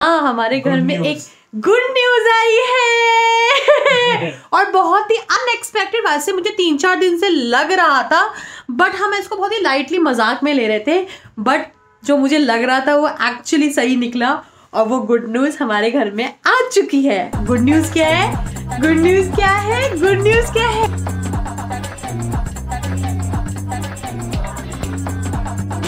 हाँ, हमारे घर में एक गुड न्यूज आई है और बहुत ही अनएक्सपेक्टेड। वैसे मुझे 3-4 दिन से लग रहा था, बट हम इसको बहुत ही लाइटली मजाक में ले रहे थे, बट जो मुझे लग रहा था वो एक्चुअली सही निकला और वो गुड न्यूज हमारे घर में आ चुकी है। गुड न्यूज क्या है? गुड न्यूज क्या है? गुड न्यूज क्या है?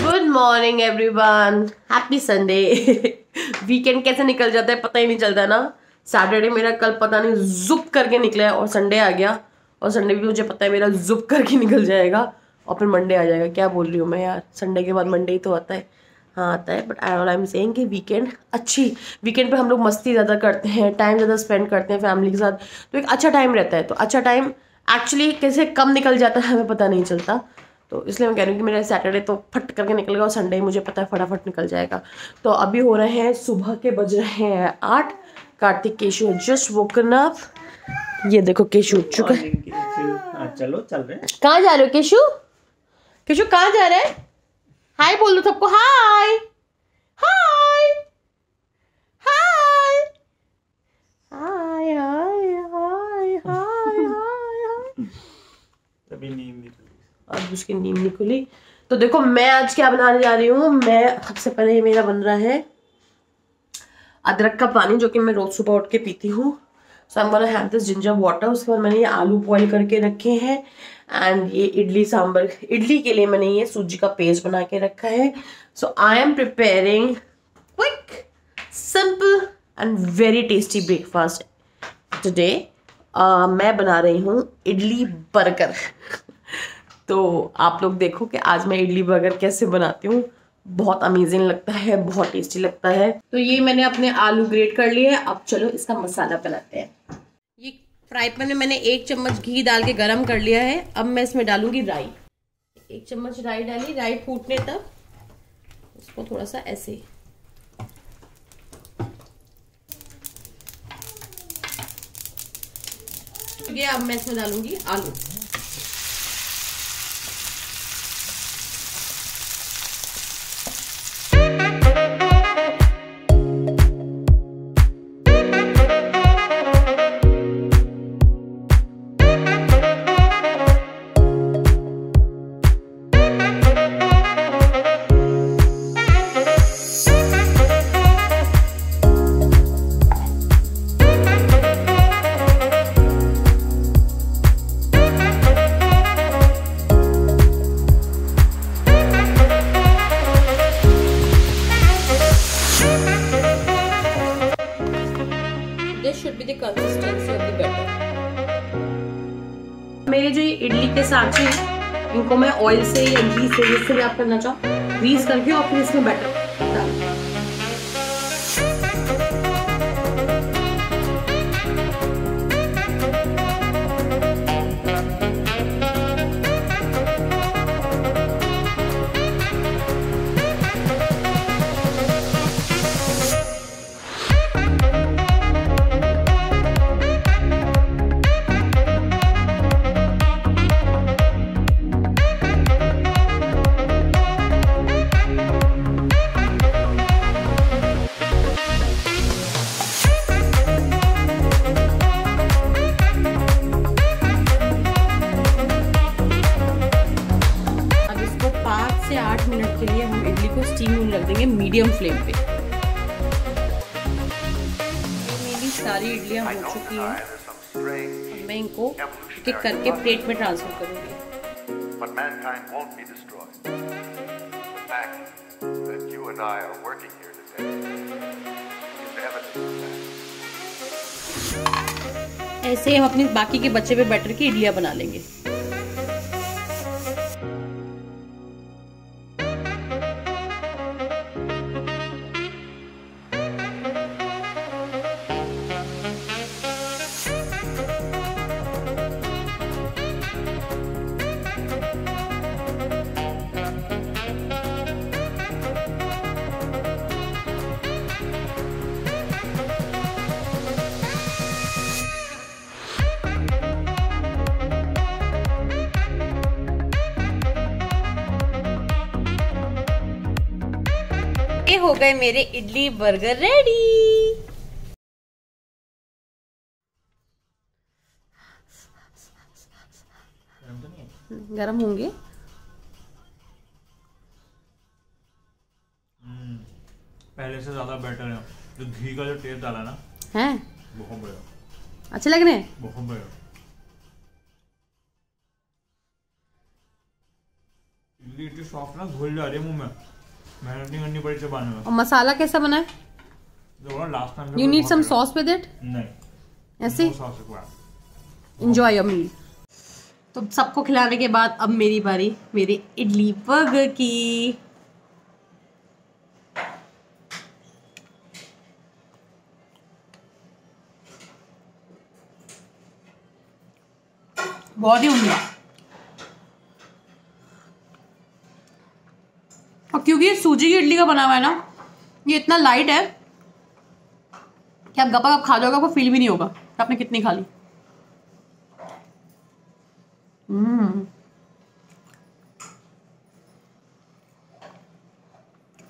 Good morning everyone, happy Sunday. Weekend कैसे निकल जाता है पता ही नहीं चलता ना। सैटरडे मेरा कल पता नहीं जुप करके निकला और संडे आ गया, और संडे भी मुझे पता है मेरा जुप करके निकल जाएगा और फिर मंडे आ जाएगा। क्या बोल रही हूँ मैं यार, संडे के बाद मंडे ही तो आता है। हाँ आता है, बट आई एम सेइंग कि वीकेंड अच्छी, वीकेंड पे हम लोग मस्ती ज़्यादा करते हैं, टाइम ज़्यादा स्पेंड करते हैं फैमिली के साथ, तो एक अच्छा टाइम रहता है। तो अच्छा टाइम एक्चुअली कैसे कम निकल जाता है हमें पता नहीं चलता, तो इसलिए मैं कह रही हूँ कि मेरा सैटरडे तो फट करके निकलेगा और संडे मुझे पता है फटाफट निकल जाएगा। तो अभी हो रहे हैं सुबह के बज रहे हैं 8। Kartik Keshu just woken up. ये देखो केशु उठ चुका है। चलो चल रहे हैं। कहाँ जा रहे हो केशु? केशु कहाँ जा रहे हैं? हाय बोल दो सबको, हाय हाय हाय हाय हाय हाय हाय हाय। अभी नींद नहीं खुली, अब उसकी नींद नहीं खुली। तो देखो मैं आज क्या बनाने जा रही हूँ। मैं सबसे पहले मेरा बन रहा है अदरक का पानी, जो कि मैं रोज सुबह उठ के पीती हूँ। So I am gonna have this ginger water. उसके बाद मैंने ये आलू बॉईल करके रखे हैं, एंड ये इडली सांभर, इडली के लिए मैंने ये सूजी का पेस्ट बना के रखा है। So I am preparing quick, simple and very tasty breakfast today. मैं बना रही हूँ इडली बर्गर। तो आप लोग देखो कि आज मैं इडली बर्गर कैसे बनाती हूँ। बहुत अमेजिंग लगता है, बहुत टेस्टी लगता है। तो ये मैंने अपने आलू ग्रेट कर लिए। अब चलो इसका मसाला बनाते हैं। ये फ्राई पैन में मैंने 1 चम्मच घी डाल के गरम कर लिया है। अब मैं इसमें डालूंगी राई। 1 चम्मच राई डाली, राई फूटने तक उसको थोड़ा सा ऐसे अब मैं इसमें डालूंगी आलू। मेरे जो ये इडली के सांचे हैं इनको मैं ऑयल से या घी से, जिससे भी आप करना चाहो, ग्रीस करके और फिर इसमें बैटर डाल। मिनट के लिए हम इडली को स्टीम में रख देंगे मीडियम फ्लेम पे। मेरी सारी इडलियां हो चुकी हैं। अब मैं इनको एक एक करके प्लेट में ट्रांसफर करूंगी। ऐसे हम अपनी बाकी के बचे हुए बैटर की इडलियां बना लेंगे। हो गए मेरे इडली बर्गर रेडी। गरम होंगे। पहले से ज्यादा बेटर है। जो घी का जो टेस्ट डाला ना है बहुत बढ़िया, अच्छे लग रहे हैं। बहुत बढ़िया। इडली इतनी सॉफ्ट ना, घुल जा रही है मुंह में, मेहनत नहीं करनी पड़ी चबाने में। और मसाला कैसा बना है? Last time you need some sauce with it. नहीं ऐसे एंजॉय योर मील। तो सबको खिलाने के बाद अब मेरी बारी मेरे इडली बर्गर की। बहुत ही उम्दा। और क्योंकि ये सूजी की इडली का बना हुआ है ना, ये इतना लाइट है कि आप गपा गप खा जाओगे, आपको फील भी नहीं होगा कि आपने कितनी खा ली।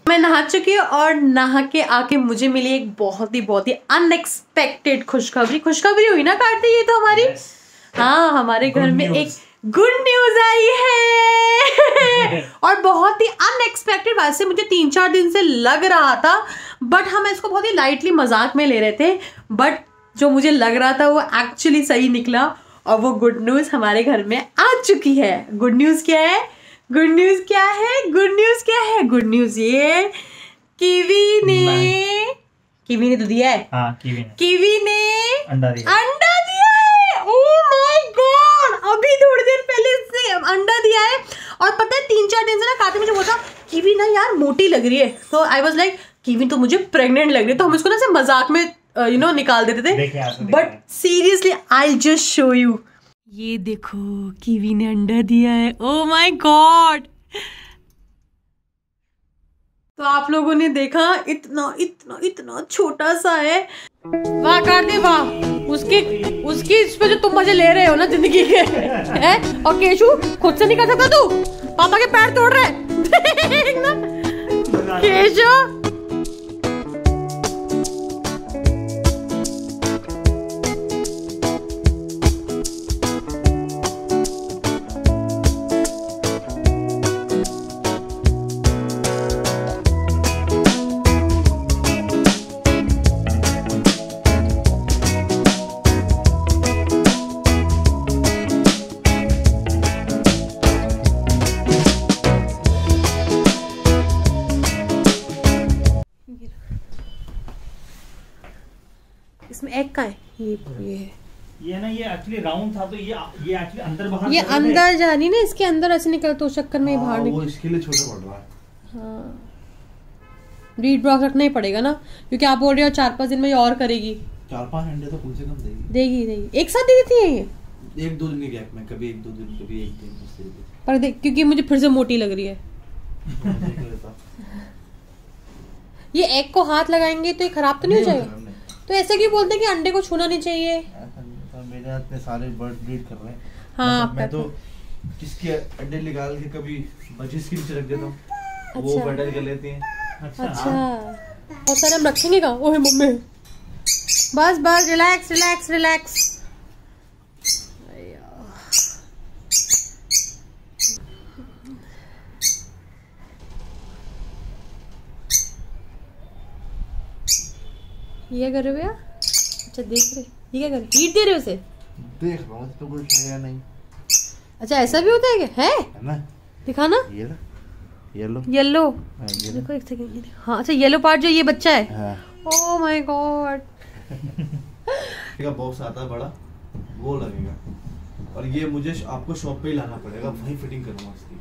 मैं नहा चुकी हूँ और नहा के आके मुझे मिली एक बहुत ही अनएक्सपेक्टेड खुशखबरी हुई ना कार्तिक, ये तो हमारी हाँ हमारे घर में एक गुड न्यूज आई है। और बहुत ही अनएक्सपेक्टेड। वैसे मुझे 3-4 दिन से लग रहा था, बट हम इसको बहुत ही लाइटली मजाक में ले रहे थे, बट जो मुझे लग रहा था वो एक्चुअली सही निकला। और वो गुड न्यूज हमारे घर में आ चुकी है। गुड न्यूज क्या है? गुड न्यूज क्या है? गुड न्यूज क्या है? गुड न्यूज ये कीवी ने तो दिया है। हाँ, कीवी ने अंडा दिया है। ओह माय गॉड, अभी थोड़ी देर पहले इसने अंडा दिया है। और पता है 3-4 दिन से ना काफी मुझे बोलता कीवी ना यार मोटी लग रही है, तो आई वाज लाइक कीवी तो मुझे प्रेग्नेंट लग रही है। तो हम इसको ना से मजाक में निकाल देते थे, but seriously I just show you. ये देखो कीवी ने अंडा दिया है। Oh my God. तो आप लोगों ने देखा इतना छोटा सा है। वाह कार्तिक वाह, उसकी इस पे जो तुम मजे ले रहे हो ना जिंदगी के है। और केशु खुद से नहीं कर सकता तू, पापा के पैर तोड़ रहे केशु। इसमें एग का है ये है। ये ना, ये एक्चुअली राउंड था, तो ये एक्चुअली अंदर बाहर, ये अंदर जानी ना, इसके अंदर ऐसे निकल, तो चक्कर में बाहर निकल। वो इसके लिए छोटा पड़ रहा है। हाँ ब्रीड बॉक्स रखना ही पड़ेगा ना, क्योंकि आप बोल रहे हो 4-5 दिन में ये और करेगी। 4-5 अंडे तो कम से कम देगी। एक साथ दे देती है ये? 1-2 दिन के गैप में, कभी 1-2 दिन, कभी 1 दिन। पर देख, क्योंकि मुझे फिर से मोटी लग रही है। ये एग को हाथ लगाएंगे तो ये खराब तो नहीं हो जाएगा? तो ऐसे क्यों बोलते हैं कि अंडे को छूना नहीं चाहिए? मेरे हाथ में सारे बर्ड ब्रीड कर रहे हैं। हाँ, मैं तो किसके अंडे निकाल के कभी बची स्किन से रख देता हूँ। अच्छा। वो बर्डर कर लेती हैं। अच्छा और सर हम रखेंगे कहाँ? ओहे मम्मी बस रिलैक्स। ये कर रहे हो या? अच्छा देख रहे, ये क्या कर रहे? हीट दे रहे हो उसे? देख रहा हूँ तो कुछ है या नहीं। अच्छा ऐसा भी होता है क्या? है ना, दिखाना। ये येलो देखो एक सेकंड। हाँ अच्छा, येलो पार्ट जो ये बच्चा है। Oh my God. का बॉक्स आता है बड़ा, वो लगेगा। और ये मुझे आपको शॉप पे ही लाना पड़ेगा, वहीं फिटिंग करूंगा इसकी।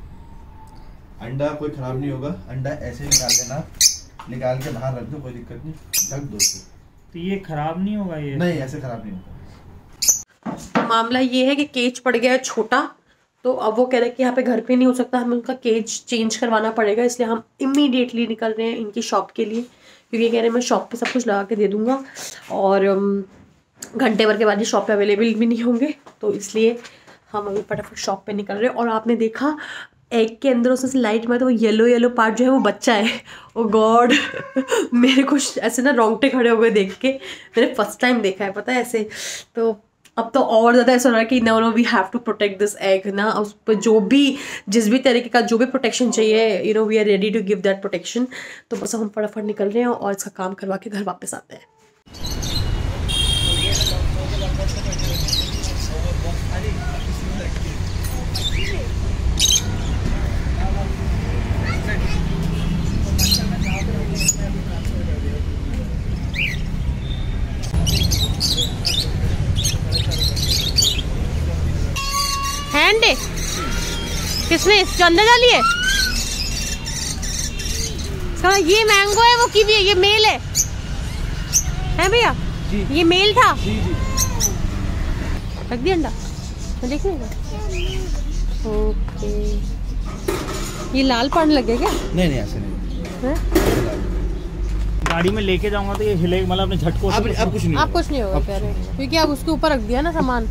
अंडा कोई खराब नहीं होगा। अंडा ऐसे निकाल देना, निकाल के बाहर रख दो, कोई दिक्कत नहीं, ढक दो। तो ये खराब नहीं होगा? ये नहीं, ऐसे खराब नहीं होगा। मामला ये है कि केज पड़ गया है छोटा, तो अब वो कह रहे हैं कि यहाँ पे घर पे नहीं हो सकता, हमें उनका केज चेंज करवाना पड़ेगा। इसलिए हम इमीडिएटली निकल रहे हैं इनकी शॉप के लिए, क्योंकि कह रहे हैं मैं शॉप पे सब कुछ लगा के दे दूँगा और घंटे भर के बाद ये शॉप पे अवेलेबल भी नहीं होंगे। तो इसलिए हम अभी फटाफट शॉप पे निकल रहे हैं। और आपने देखा एग के अंदर उससे लाइट में तो वो येलो येलो पार्ट जो है वो बच्चा है। ओ गॉड मेरे को ऐसे ना रोंगटे खड़े हो गए देख के, मैंने फर्स्ट टाइम देखा है पता है ऐसे। तो अब तो और ज़्यादा ऐसा हो रहा है कि no we have to protect this egg ना, उस पर जो भी जिस भी तरीके का जो भी प्रोटेक्शन चाहिए we are ready to give that protection. तो बस हम फटाफट निकल रहे हैं और इसका काम करवा के घर वापस आते हैं। हैंड किसने इसके अंदर डाली है? ये मैंगो है वो कीवी है, ये मेल है भैया? ये मेल था। रख दिया अंडा देखने का। ओके ये लाल पड़ने लगे क्या? नहीं ऐसे नहीं है? गाड़ी में लेके जाऊंगा तो ये हिले मतलब अपने झटकों से अब कुछ नहीं होगा कह रहे हैं, क्योंकि आप उसके ऊपर रख दिया ना सामान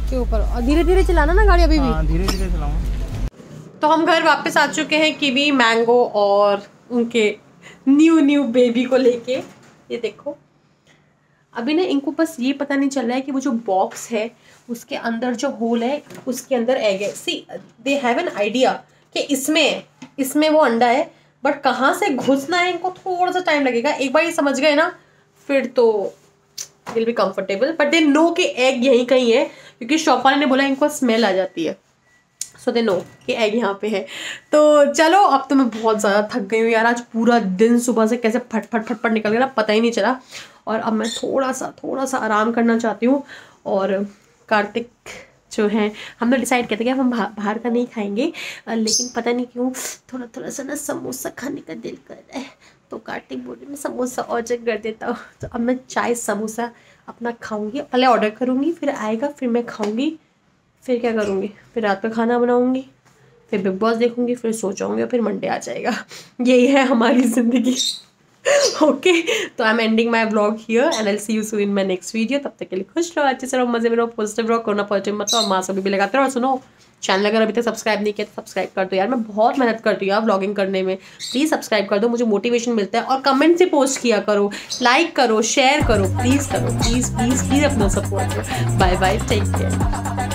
के ऊपर। और धीरे धीरे चलाना ना गाड़ी अभी भी। हाँ धीरे धीरे चलाऊंगा। तो हम घर वापस आ चुके हैं कीवी, मैंगो और उनके न्यू बेबी को लेके। ये देखो अभी ना इनको बस ये पता नहीं चल रहा है कि वो जो बॉक्स है उसके अंदर जो होल है उसके अंदर एग है। सी दे हैव एन आइडिया कि इसमें वो अंडा है, बट कहाँ से घुसना है इनको थोड़ा सा टाइम लगेगा। एक बार ये समझ गए ना फिर तो will be comfortable, but they know कि एग यहीं कहीं है, क्योंकि शॉप वाले ने बोला इनको स्मेल आ जाती है। सो दे नो कि एग यहाँ पे है। तो चलो अब तो मैं बहुत ज़्यादा थक गई हूँ यार, आज पूरा दिन सुबह से कैसे फट निकल गया ना पता ही नहीं चला। और अब मैं थोड़ा सा आराम करना चाहती हूँ। और कार्तिक जो है हमने डिसाइड किया था कि हम बाहर का नहीं खाएंगे, लेकिन पता नहीं क्यों थोड़ा सा ना समोसा खाने का दिल कर रहा है। तो कार्तिक बोले मैं समोसा ऑर्डर कर देता हूँ। तो अब मैं चाय समोसा अपना खाऊंगी, पहले ऑर्डर करूँगी फिर आएगा फिर मैं खाऊंगी, फिर क्या करूँगी, फिर रात का खाना बनाऊँगी, फिर बिग बॉस देखूँगी, फिर सो जाऊँगी और फिर मंडे आ जाएगा। यही है हमारी ज़िंदगी। ओके तो I am ending my blog here and I see you soon in my next video. तब तक के लिए खुश रहो, अच्छे से रहो, मजे में रहो, पॉजिटिव रहो, कोरोना पॉजिटिव मत रहो और मास्क भी लगाते रहो। और सुनो चैनल अगर अभी तक सब्सक्राइब नहीं किया तो सब्सक्राइब कर दो यार, मैं बहुत मेहनत करती हूँ यार व्लॉगिंग करने में। प्लीज़ सब्सक्राइब कर दो, मुझे मोटिवेशन मिलता है। और कमेंट से पोस्ट किया करो, लाइक करो, शेयर करो, प्लीज़ करो, प्लीज़ अपना सपोर्ट करो। Bye bye, take care.